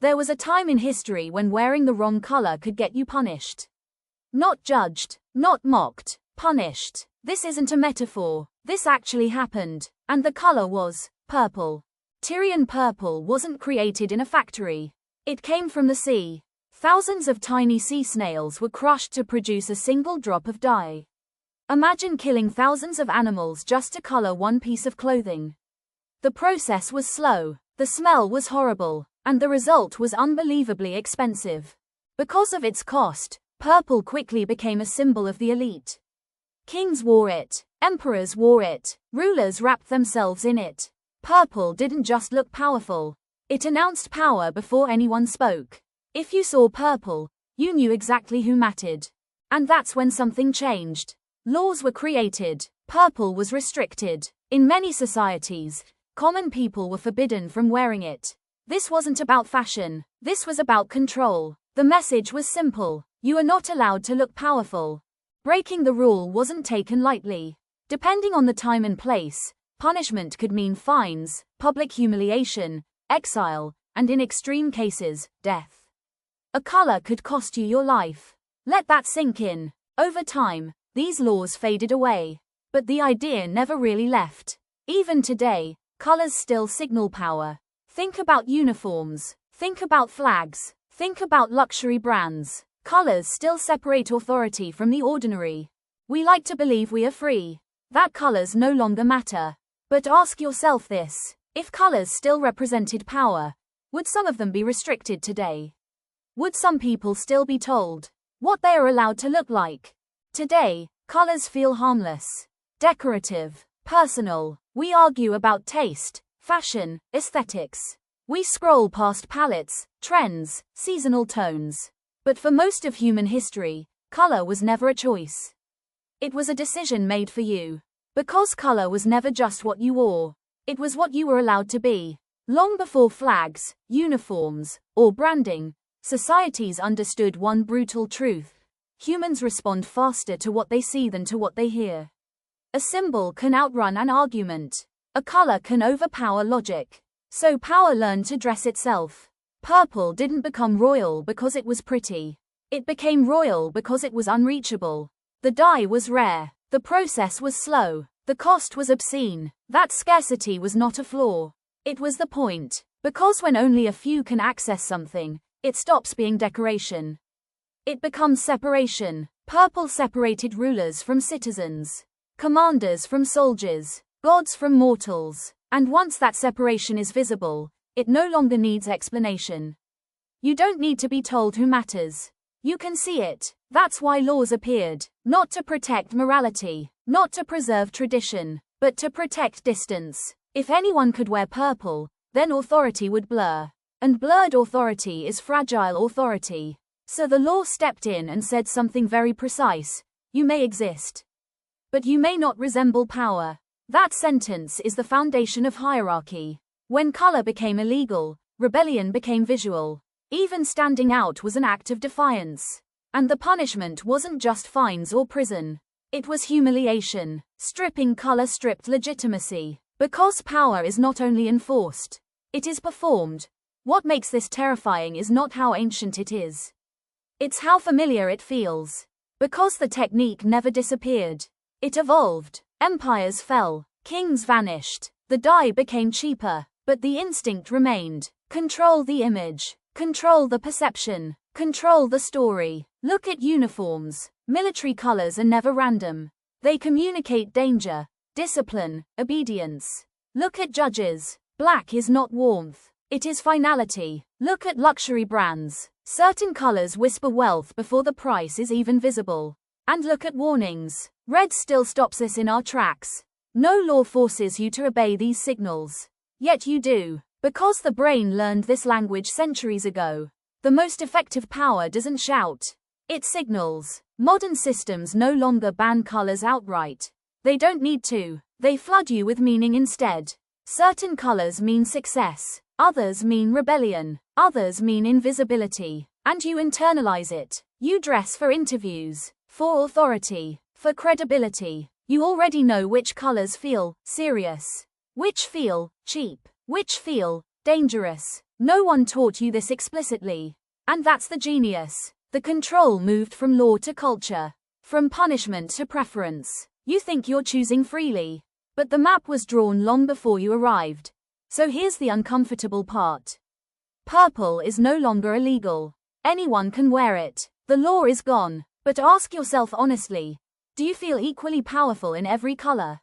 There was a time in history when wearing the wrong color could get you punished. Not judged, not mocked, punished. This isn't a metaphor. This actually happened. And the color was purple. Tyrian purple wasn't created in a factory. It came from the sea. Thousands of tiny sea snails were crushed to produce a single drop of dye. Imagine killing thousands of animals just to color one piece of clothing. The process was slow, the smell was horrible, and the result was unbelievably expensive. Because of its cost, purple quickly became a symbol of the elite. Kings wore it, emperors wore it, rulers wrapped themselves in it. Purple didn't just look powerful, it announced power before anyone spoke. If you saw purple, you knew exactly who mattered. And that's when something changed. Laws were created, purple was restricted. In many societies, common people were forbidden from wearing it. This wasn't about fashion, this was about control. The message was simple: you are not allowed to look powerful. Breaking the rule wasn't taken lightly. Depending on the time and place, punishment could mean fines, public humiliation, exile, and in extreme cases, death. A color could cost you your life. Let that sink in. Over time, these laws faded away. But the idea never really left. Even today, colors still signal power. Think about uniforms. Think about flags. Think about luxury brands. Colors still separate authority from the ordinary. We like to believe we are free, that colors no longer matter. But ask yourself this: if colors still represented power, would some of them be restricted today? Would some people still be told what they are allowed to look like? Today, colors feel harmless, decorative, personal. We argue about taste, fashion, aesthetics. We scroll past palettes, trends, seasonal tones. But for most of human history, color was never a choice. It was a decision made for you. Because color was never just what you wore, it was what you were allowed to be. Long before flags, uniforms, or branding, societies understood one brutal truth: humans respond faster to what they see than to what they hear. A symbol can outrun an argument. A color can overpower logic. So power learned to dress itself. Purple didn't become royal because it was pretty. It became royal because it was unreachable. The dye was rare. The process was slow. The cost was obscene. That scarcity was not a flaw. It was the point. Because when only a few can access something, it stops being decoration. It becomes separation. Purple separated rulers from citizens, commanders from soldiers, gods from mortals. And once that separation is visible, it no longer needs explanation. You don't need to be told who matters. You can see it. That's why laws appeared. Not to protect morality, not to preserve tradition, but to protect distance. If anyone could wear purple, then authority would blur. And blurred authority is fragile authority. So the law stepped in and said something very precise: you may exist, but you may not resemble power. That sentence is the foundation of hierarchy. When color became illegal, rebellion became visual. Even standing out was an act of defiance. And the punishment wasn't just fines or prison. It was humiliation. Stripping color stripped legitimacy. Because power is not only enforced, it is performed. What makes this terrifying is not how ancient it is. It's how familiar it feels. Because the technique never disappeared. It evolved. Empires fell. Kings vanished. The dye became cheaper. But the instinct remained. Control the image. Control the perception. Control the story. Look at uniforms. Military colors are never random. They communicate danger, discipline, obedience. Look at judges. Black is not warmth. It is finality. Look at luxury brands. Certain colors whisper wealth before the price is even visible. And look at warnings. Red still stops us in our tracks. No law forces you to obey these signals. Yet you do. Because the brain learned this language centuries ago. The most effective power doesn't shout. It signals. Modern systems no longer ban colors outright. They don't need to. They flood you with meaning instead. Certain colors mean success. Others mean rebellion. Others mean invisibility. And you internalize it. You dress for interviews, for authority, for credibility. You already know which colors feel serious, which feel cheap, which feel dangerous. No one taught you this explicitly. And that's the genius. The control moved from law to culture, from punishment to preference. You think you're choosing freely, but the map was drawn long before you arrived. So here's the uncomfortable part. Purple is no longer illegal. Anyone can wear it. The law is gone. But ask yourself honestly, do you feel equally powerful in every color?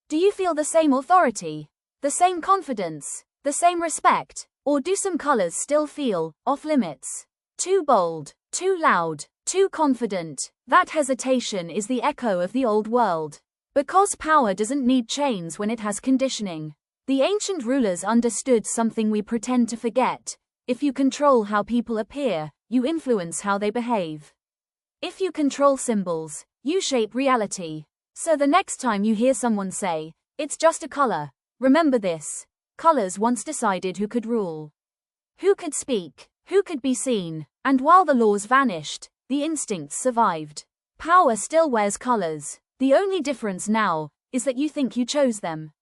Do you feel the same authority, the same confidence, the same respect? Or do some colors still feel off limits? Too bold, too loud, too confident? That hesitation is the echo of the old world. Because power doesn't need chains when it has conditioning. The ancient rulers understood something we pretend to forget. If you control how people appear, you influence how they behave. If you control symbols, you shape reality. So the next time you hear someone say, "It's just a color," remember this. Colors once decided who could rule, who could speak, who could be seen. And while the laws vanished, the instincts survived. Power still wears colors. The only difference now is that you think you chose them.